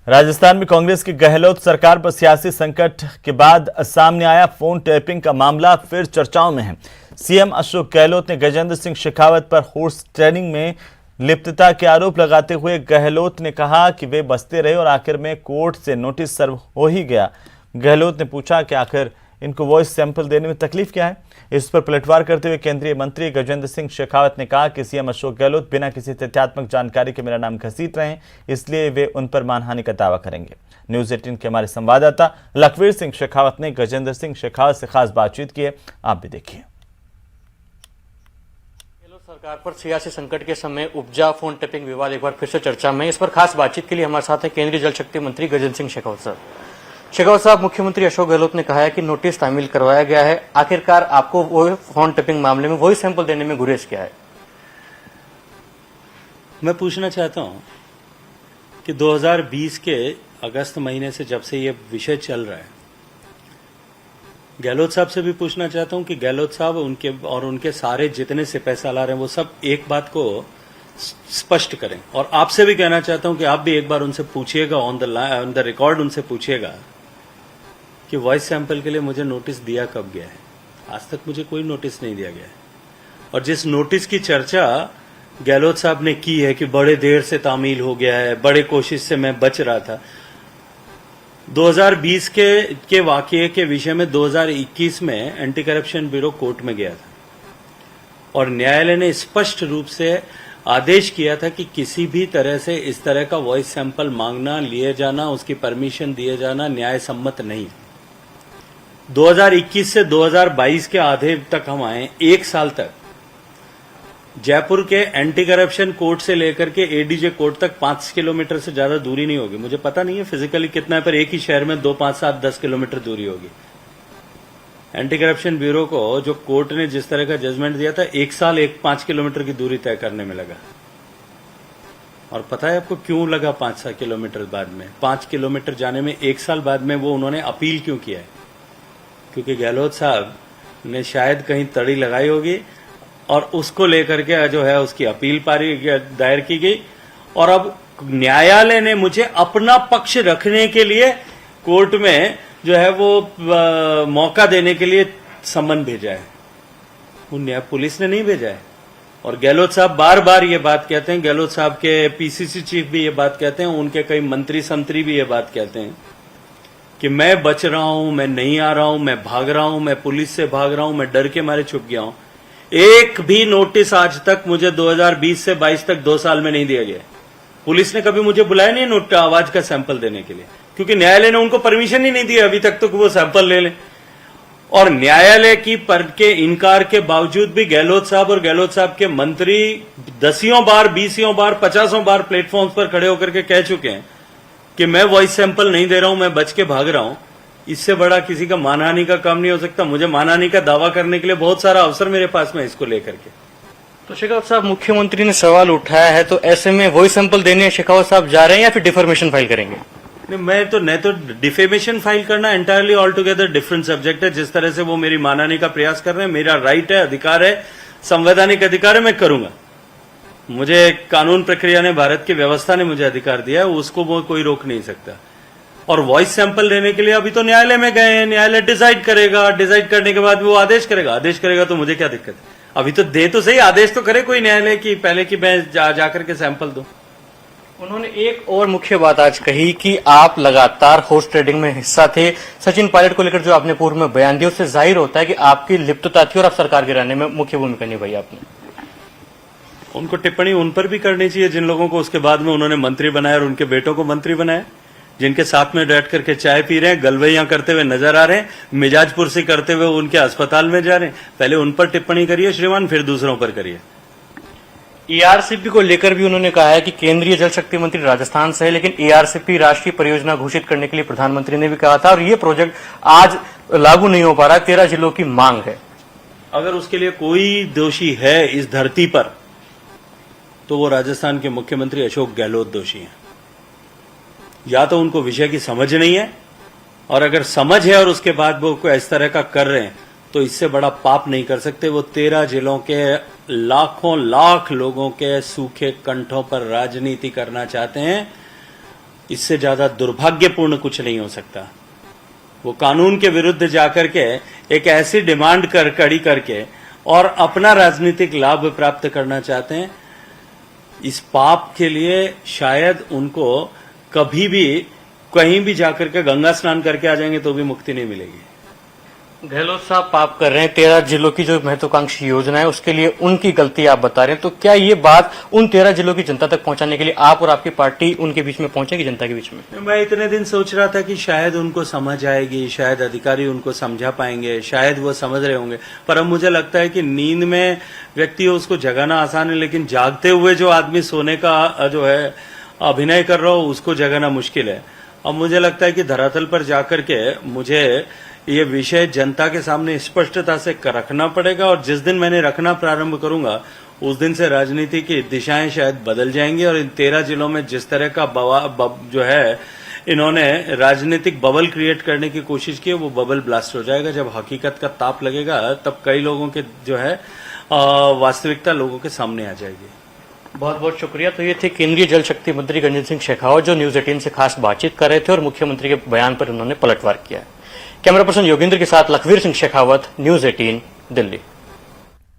राजस्थान में कांग्रेस की गहलोत सरकार पर सियासी संकट के बाद सामने आया फोन टैपिंग का मामला फिर चर्चाओं में है। सीएम अशोक गहलोत ने गजेंद्र सिंह शेखावत पर हॉर्स ट्रेडिंग में लिप्तता के आरोप लगाते हुए गहलोत ने कहा कि वे बचते रहे और आखिर में कोर्ट से नोटिस सर्व हो ही गया। गहलोत ने पूछा कि आखिर इनको वॉइस सैंपल देने में तकलीफ क्या है। इस पर पलटवार करते हुए केंद्रीय मंत्री गजेंद्र सिंह शेखावत ने कहा कि सीएम अशोक गहलोत बिना किसी तथ्यात्मक जानकारी के मेरा नाम घसीट रहे हैं, इसलिए वे उन पर मानहानि का दावा करेंगे। न्यूज 18 के हमारे संवाददाता लखवीर सिंह शेखावत ने गजेंद्र सिंह शेखावत से खास बातचीत की है, आप भी देखिए। सरकार पर सियासी संकट के समय उपजा फोन टैपिंग विवाद एक बार फिर से चर्चा में। इस पर खास बातचीत के लिए हमारे साथ हैं केंद्रीय जल शक्ति मंत्री गजेंद्र सिंह शेखावत साहब। शेखावत साहब, मुख्यमंत्री अशोक गहलोत ने कहा है कि नोटिस तामील करवाया गया है, आखिरकार आपको वो फोन टैपिंग मामले में वही सैंपल देने में गुरेज क्या है? मैं पूछना चाहता हूं कि 2020 के अगस्त महीने से जब से ये विषय चल रहा है, गहलोत साहब से भी पूछना चाहता हूं कि गहलोत साहब उनके सारे जितने सिपहसालार हैं वो सब एक बात को स्पष्ट करें। और आपसे भी कहना चाहता हूं कि आप भी एक बार उनसे पूछिएगा, ऑन द रिकॉर्ड उनसे पूछिएगा कि वॉइस सैंपल के लिए मुझे नोटिस दिया कब गया है। आज तक मुझे कोई नोटिस नहीं दिया गया है। और जिस नोटिस की चर्चा गहलोत साहब ने की है कि बड़े देर से तामील हो गया है, बड़े कोशिश से मैं बच रहा था, 2020 के वाकये के विषय में 2021 में एंटी करप्शन ब्यूरो कोर्ट में गया था और न्यायालय ने स्पष्ट रूप से आदेश किया था कि किसी भी तरह से इस तरह का वॉइस सैंपल मांगना, लिए जाना, उसकी परमिशन दिए जाना न्याय सम्मत नहीं। 2021 से 2022 के आधे तक हम आए, एक साल तक जयपुर के एंटी करप्शन कोर्ट से लेकर के एडीजे कोर्ट तक 5 किलोमीटर से ज्यादा दूरी नहीं होगी। मुझे पता नहीं है फिजिकली कितना है, पर एक ही शहर में 2, 5, 7, 10 किलोमीटर दूरी होगी। एंटी करप्शन ब्यूरो को जो कोर्ट ने जिस तरह का जजमेंट दिया था, 1 साल 5 किलोमीटर की दूरी तय करने में लगा। और पता है आपको क्यों लगा 5-7 किलोमीटर बाद में? 5 किलोमीटर जाने में 1 साल बाद में वो उन्होंने अपील क्यों किया है? क्योंकि गहलोत साहब ने शायद कहीं तड़ी लगाई होगी और उसको लेकर के जो है उसकी अपील दायर की गई। और अब न्यायालय ने मुझे अपना पक्ष रखने के लिए कोर्ट में जो है वो मौका देने के लिए सम्मन भेजा है। वो पुलिस ने नहीं भेजा है। और गहलोत साहब बार बार ये बात कहते हैं, गहलोत साहब के पीसीसी चीफ भी ये बात कहते हैं, उनके कई मंत्री संतरी भी ये बात कहते हैं कि मैं बच रहा हूं, मैं नहीं आ रहा हूं, मैं भाग रहा हूं, मैं पुलिस से भाग रहा हूं, मैं डर के मारे छुप गया हूं। एक भी नोटिस आज तक मुझे 2020 से 22 तक 2 साल में नहीं दिया गया। पुलिस ने कभी मुझे बुलाया नहीं नोट आवाज का सैंपल देने के लिए, क्योंकि न्यायालय ने उनको परमिशन ही नहीं दी अभी तक तो वो सैंपल ले लें। और न्यायालय की पर के इनकार के बावजूद भी गहलोत साहब और गहलोत साहब के मंत्री 10 बार, 20 बार, 50 बार प्लेटफॉर्म्स पर खड़े होकर के कह चुके हैं कि मैं वॉइस सैंपल नहीं दे रहा हूं, मैं बच के भाग रहा हूं। इससे बड़ा किसी का मानहानि का काम नहीं हो सकता। मुझे मानहानि का दावा करने के लिए बहुत सारा अवसर मेरे पास में इसको लेकर के। तो शेखावत साहब, मुख्यमंत्री ने सवाल उठाया है, तो ऐसे में वही सैंपल देने शेखावत साहब जा रहे हैं या फिर डिफॉर्मेशन फाइल करेंगे? मैं तो डिफेमेशन फाइल करना entirely all together different subject है। जिस तरह से वो मेरी मानहानि का प्रयास कर रहे हैं, मेरा राइट है, अधिकार है, संवैधानिक अधिकार है, मैं करूंगा। मुझे कानून प्रक्रिया ने, भारत की व्यवस्था ने मुझे अधिकार दिया है, उसको वो कोई रोक नहीं सकता। और वॉइस सैंपल देने के लिए अभी तो न्यायालय में गए हैं, न्यायालय डिसाइड करेगा, डिसाइड करने के बाद वो आदेश करेगा। आदेश करेगा तो मुझे क्या दिक्कत है? अभी तो दे तो सही, आदेश तो करे कोई न्यायालय की पहले कि मैं जाकर के सैंपल दूं। उन्होंने एक और मुख्य बात आज कही कि आप लगातार हॉर्स ट्रेडिंग में हिस्सा थे। सचिन पायलट को लेकर जो आपने पूर्व में बयान दिया, उससे जाहिर होता है कि आपकी लिप्तता थी और आप सरकार गिराने में मुख्य भूमिका निभाई आपने। उनको टिप्पणी उन पर भी करनी चाहिए जिन लोगों को उसके बाद में उन्होंने मंत्री बनाया और उनके बेटों को मंत्री बनाया, जिनके साथ में बैठ करके चाय पी रहे हैं, गलवैयां करते हुए नजर आ रहे हैं, मिजाज पुरसी करते हुए उनके अस्पताल में जा रहे हैं। पहले उन पर टिप्पणी करिए श्रीमान, फिर दूसरों पर करिए। एआरसीपी को लेकर भी उन्होंने कहा है कि केंद्रीय जल शक्ति मंत्री राजस्थान से है, लेकिन एआरसीपी राष्ट्रीय परियोजना घोषित करने के लिए प्रधानमंत्री ने भी कहा था और ये प्रोजेक्ट आज लागू नहीं हो पा रहा है। 13 जिलों की मांग है। अगर उसके लिए कोई दोषी है इस धरती पर तो वो राजस्थान के मुख्यमंत्री अशोक गहलोत दोषी हैं। या तो उनको विषय की समझ नहीं है, और अगर समझ है और उसके बाद वो कोई इस तरह का कर रहे हैं तो इससे बड़ा पाप नहीं कर सकते। वो 13 जिलों के लाखों लाख लोगों के सूखे कंठों पर राजनीति करना चाहते हैं। इससे ज्यादा दुर्भाग्यपूर्ण कुछ नहीं हो सकता। वो कानून के विरुद्ध जाकर के एक ऐसी डिमांड कड़ी करके और अपना राजनीतिक लाभ प्राप्त करना चाहते हैं। इस पाप के लिए शायद उनको कभी भी कहीं भी जाकर के गंगा स्नान करके आ जाएंगे तो भी मुक्ति नहीं मिलेगी। गहलोत साहब पाप कर रहे हैं, 13 जिलों की जो महत्वाकांक्षी योजना है उसके लिए उनकी गलती आप बता रहे हैं, तो क्या ये बात उन 13 जिलों की जनता तक पहुंचाने के लिए आप और आपकी पार्टी उनके बीच में पहुंचेगी, जनता के बीच में? मैं इतने दिन सोच रहा था कि शायद उनको समझ आएगी, शायद अधिकारी उनको समझा पाएंगे, शायद वो समझ रहे होंगे, पर अब मुझे लगता है कि नींद में व्यक्ति हो उसको जगाना आसान है, लेकिन जागते हुए जो आदमी सोने का जो है अभिनय कर रहा हो उसको जगाना मुश्किल है। अब मुझे लगता है कि धरातल पर जाकर के मुझे ये विषय जनता के सामने स्पष्टता से रखना पड़ेगा, और जिस दिन मैंने रखना प्रारंभ करूंगा उस दिन से राजनीति की दिशाएं शायद बदल जाएंगी, और इन 13 जिलों में जिस तरह का जो है इन्होंने राजनीतिक बबल क्रिएट करने की कोशिश की है वो बबल ब्लास्ट हो जाएगा। जब हकीकत का ताप लगेगा तब कई लोगों के जो है वास्तविकता लोगों के सामने आ जाएगी। बहुत बहुत शुक्रिया। तो ये थे केंद्रीय जल शक्ति मंत्री गजेंद्र सिंह शेखावत, जो न्यूज 18 से खास बातचीत कर रहे थे और मुख्यमंत्री के बयान पर उन्होंने पलटवार किया। कैमरा पर्सन योगेंद्र के साथ लखवीर सिंह शेखावत, न्यूज 18 दिल्ली।